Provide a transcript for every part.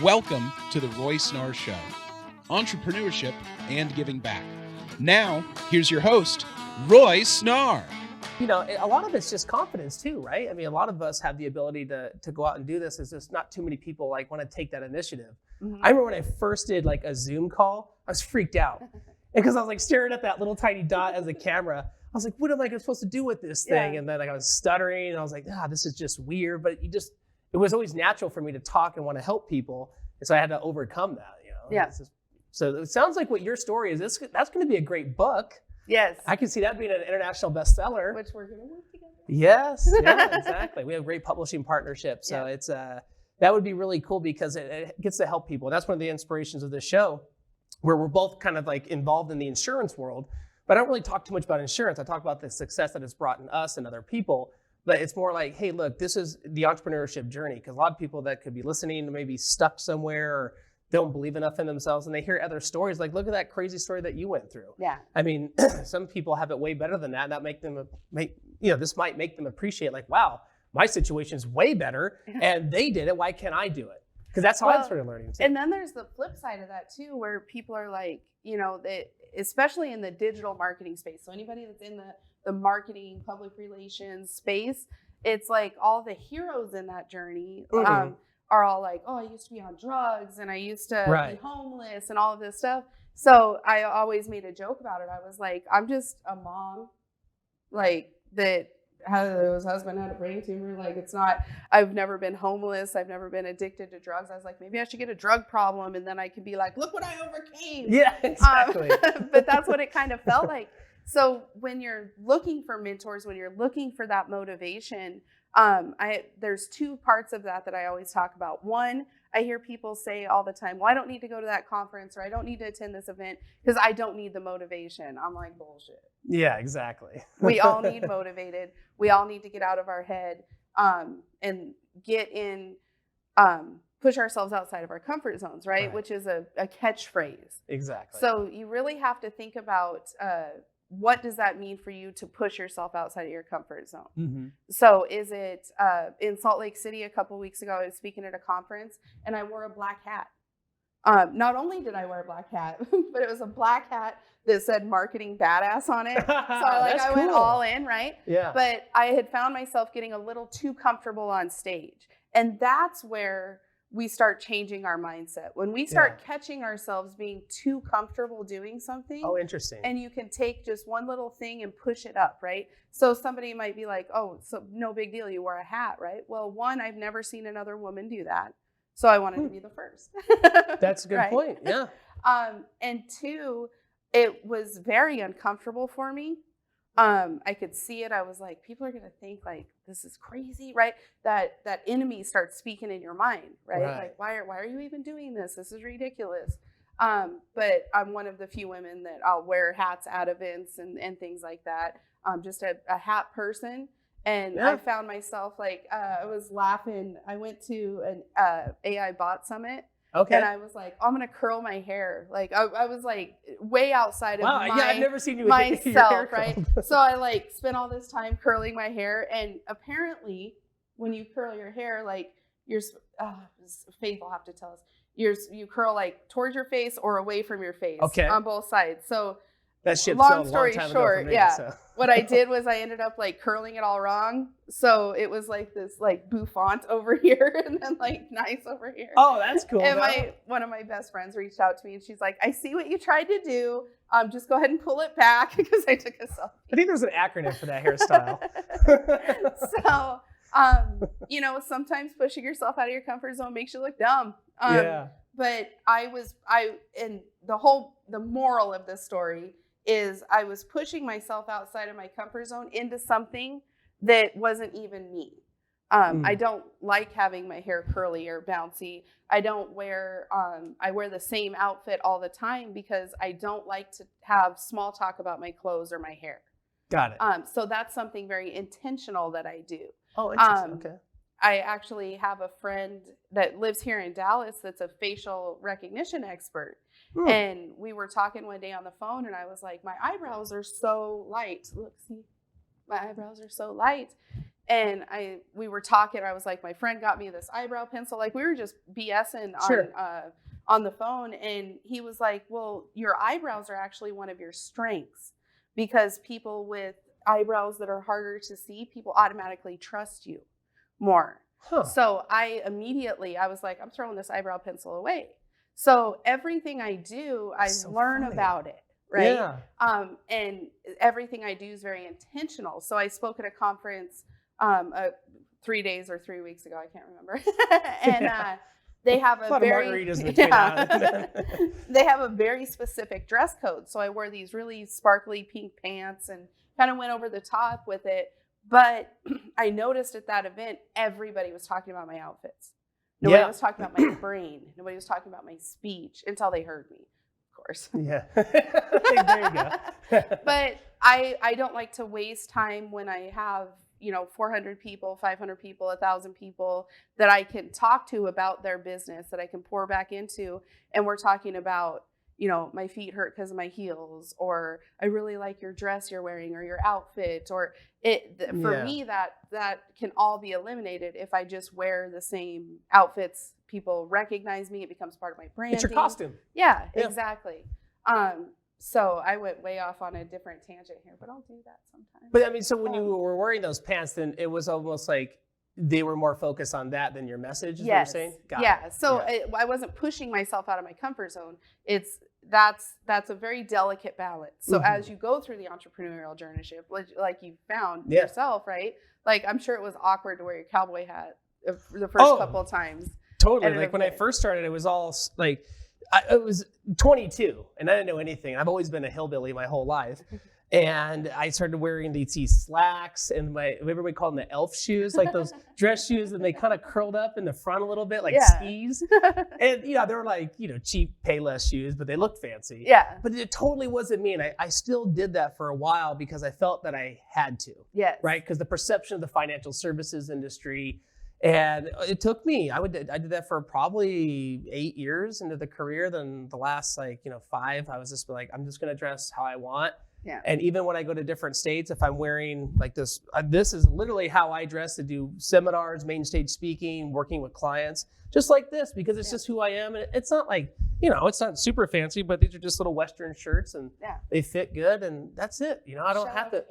Welcome to the Roy Snarr Show, Entrepreneurship and Giving Back. Now, here's your host, Roy Snarr. You know, a lot of it's just confidence too, right? I mean, a lot of us have the ability to go out and do this. It's just not too many people like want to take that initiative. Mm-hmm. I remember when I first did like a Zoom call, I was freaked out because I was like staring at that little tiny dot as a camera. I was like, what am I supposed to do with this thing? Yeah. And then like, I was stuttering and I was like, this is just weird. But it was always natural for me to talk and want to help people. And so I had to overcome that, you know? Yeah. So it sounds like what your story is, that's going to be a great book. Yes. I can see that being an international bestseller. Which we're going to work together. Yes, yeah, exactly. We have a great publishing partnership. So it's that would be really cool because it gets to help people. That's one of the inspirations of this show, where we're both kind of like involved in the insurance world. But I don't really talk too much about insurance. I talk about the success that it's brought in us and other people. But it's more like, hey, look, this is the entrepreneurship journey. Because a lot of people that could be listening maybe stuck somewhere or don't believe enough in themselves, and they hear other stories like, look at that crazy story that you went through. Yeah. I mean, some people have it way better than that, and that this might make them appreciate like, wow, my situation's way better, and they did it. Why can't I do it? Because that's how I started learning too. And then there's the flip side of that too, where people are like, you know, that especially in the digital marketing space. So anybody that's in the marketing, public relations space, it's like all the heroes in that journey. Mm-hmm. Are all like, oh, I used to be on drugs and I used to be homeless and all of this stuff. So I always made a joke about it. I was like, I'm just a mom, like that his husband had a brain tumor. Like I've never been homeless. I've never been addicted to drugs. I was like, maybe I should get a drug problem. And then I could be like, look what I overcame. Yeah, exactly. But that's what it kind of felt like. So when you're looking for mentors, when you're looking for that motivation, there's two parts of that I always talk about. One, I hear people say all the time, well, I don't need to go to that conference or I don't need to attend this event because I don't need the motivation. I'm like, bullshit. Yeah, exactly. We all need motivated. We all need to get out of our head and get in, push ourselves outside of our comfort zones, right? Which is a catchphrase. Exactly. So you really have to think about what does that mean for you to push yourself outside of your comfort zone? Mm-hmm. So is it in Salt Lake City a couple weeks ago, I was speaking at a conference and I wore a black hat. Not only did I wear a black hat, but it was a black hat that said marketing badass on it. So I went all in, right? Yeah. But I had found myself getting a little too comfortable on stage. And that's where we start changing our mindset. When we start catching ourselves being too comfortable doing something. Oh, interesting. And you can take just one little thing and push it up, right? So somebody might be like, oh, so no big deal, you wear a hat, right? Well, one, I've never seen another woman do that. So I wanted to be the first. That's a good point, yeah. And two, it was very uncomfortable for me. I could see it. I was like, people are going to think like, this is crazy, right? That enemy starts speaking in your mind, right? Like, why are you even doing this? This is ridiculous. But I'm one of the few women that I'll wear hats at events and things like that. Just a hat person. And I found myself like, I was laughing. I went to an AI bot summit. Okay. And I was like, I'm going to curl my hair. Like, I was like way outside of I've never seen you myself, with your hair right? So I like spent all this time curling my hair. And apparently when you curl your hair, like Faith will have to tell us, you curl like towards your face or away from your face on both sides. So that shit's long story short, so. What I did was I ended up like curling it all wrong. So it was like this like bouffant over here and then like nice over here. Oh, that's cool. And one of my best friends reached out to me and she's like, I see what you tried to do. Just go ahead and pull it back because I took a selfie. I think there's an acronym for that hairstyle. So, you know, sometimes pushing yourself out of your comfort zone makes you look dumb. But the moral of this story is I was pushing myself outside of my comfort zone into something that wasn't even me. I don't like having my hair curly or bouncy. I wear the same outfit all the time because I don't like to have small talk about my clothes or my hair. Got it. So that's something very intentional that I do. Oh, interesting. Okay. I actually have a friend that lives here in Dallas that's a facial recognition expert. And we were talking one day on the phone and I was like, my eyebrows are so light. Look, see, my eyebrows are so light. And we were talking, I was like, my friend got me this eyebrow pencil. Like we were just BSing on the phone. And he was like, well, your eyebrows are actually one of your strengths, because people with eyebrows that are harder to see, people automatically trust you more. So I was like, I'm throwing this eyebrow pencil away. So everything I do, I learn about it. Right. Yeah. And everything I do is very intentional. So I spoke at a conference 3 days or 3 weeks ago. I can't remember. And they have a very they have a very specific dress code. So I wore these really sparkly pink pants and kind of went over the top with it. But I noticed at that event, everybody was talking about my outfits. Nobody was talking about my brain. Nobody was talking about my speech until they heard me, of course. Yeah. There you go. But I don't like to waste time when I have, 400 people, 500 people, 1,000 people that I can talk to about their business, that I can pour back into. And we're talking about, my feet hurt because of my heels, or I really like your dress you're wearing, or your outfit, or for me, that can all be eliminated if I just wear the same outfits. People recognize me. It becomes part of my branding. It's your costume. Yeah, exactly. So I went way off on a different tangent here, but I'll do that sometimes. But I mean, so when you were wearing those pants, then it was almost like they were more focused on that than your message, is what you're saying? Got it. So I wasn't pushing myself out of my comfort zone. That's a very delicate balance. So as you go through the entrepreneurial journey, like you found yourself, right? Like I'm sure it was awkward to wear your cowboy hat the first couple of times. Totally. Like when I first started, it was all like, I was 22 and I didn't know anything. I've always been a hillbilly my whole life. And I started wearing these slacks and whatever we call them, the elf shoes, like those dress shoes, and they kind of curled up in the front a little bit, like skis. And, they were like, cheap Payless shoes, but they looked fancy. Yeah. But it totally wasn't me. And I still did that for a while because I felt that I had to. Yes. Right? Because the perception of the financial services industry, and it took me, I did that for probably 8 years into the career. Then the last 5, I was just like, I'm just going to dress how I want. Yeah. And even when I go to different states, if I'm wearing like this, this is literally how I dress to do seminars, main stage speaking, working with clients, just like this, because it's just who I am. And it's not like, it's not super fancy, but these are just little Western shirts and they fit good. And that's it. I don't have to.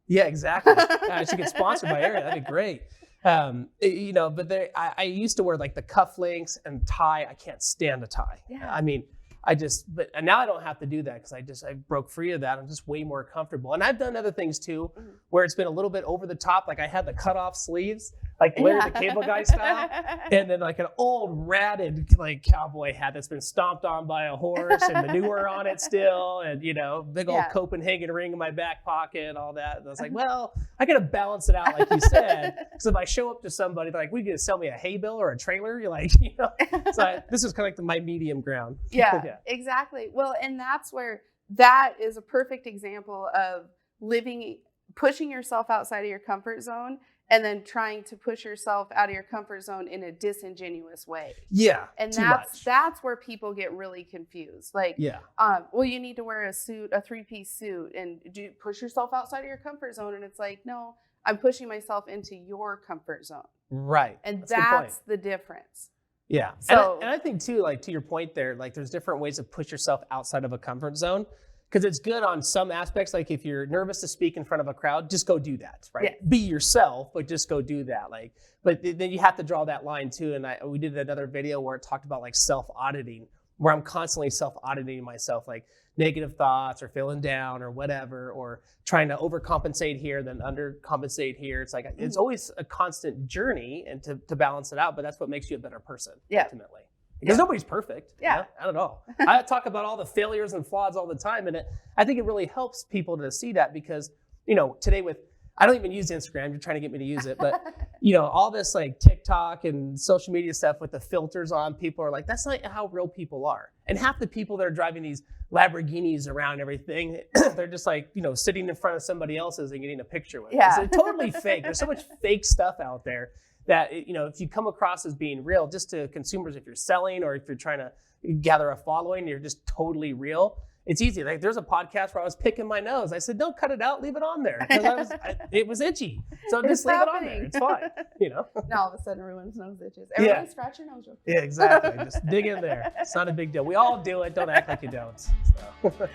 Yeah, exactly. I should get sponsored by Area. That'd be great. But I used to wear like the cufflinks and tie. I can't stand a tie. Yeah. I mean, but now I don't have to do that because I broke free of that. I'm just way more comfortable. And I've done other things too, where it's been a little bit over the top. Like I had the cut off sleeves, like Larry the Cable Guy style, and then like an old ratted like cowboy hat that's been stomped on by a horse and manure on it still, and big old Copenhagen ring in my back pocket, all that. And I was like, well, I gotta balance it out, like you said. So if I show up to somebody, they're like, "We gonna sell me a hay bale or a trailer?" You're like, So this is kind of like my medium ground. Yeah. Exactly. Well, and that's where that is a perfect example of pushing yourself outside of your comfort zone and then trying to push yourself out of your comfort zone in a disingenuous way. Yeah. And that's where people get really confused. Like, well, you need to wear a suit, a 3-piece suit, and push yourself outside of your comfort zone. And it's like, no, I'm pushing myself into your comfort zone. Right. And that's the difference. Yeah. So, and I think too, like to your point there, like there's different ways to push yourself outside of a comfort zone, because it's good on some aspects. Like if you're nervous to speak in front of a crowd, just go do that, right? Yes. Be yourself, but just go do that. But then you have to draw that line too. And we did another video where it talked about like self-auditing, where I'm constantly self-auditing myself, like negative thoughts or feeling down or whatever, or trying to overcompensate here, then undercompensate here. It's like, it's always a constant journey and to balance it out, but that's what makes you a better person ultimately. Because nobody's perfect. Yeah. Not at all. I talk about all the failures and flaws all the time. And I think it really helps people to see that because, today I don't even use Instagram. You're trying to get me to use it. But, all this like TikTok and social media stuff with the filters on, people are like, that's not how real people are. And half the people that are driving these Lamborghinis around and everything, they're just like, sitting in front of somebody else's and getting a picture with. Yeah. It's totally fake. There's so much fake stuff out there that, if you come across as being real, just to consumers, if you're selling or if you're trying to gather a following, you're just totally real. it's easy. Like there's a podcast where I was picking my nose. I said, don't cut it out, leave it on there. Because it was itchy. So just leave it on there. It's fine. Now all of a sudden everyone's nose itches. Everybody scratch your nose real quick. Yeah, exactly. Just dig in there. It's not a big deal. We all do it. Don't act like you don't. So.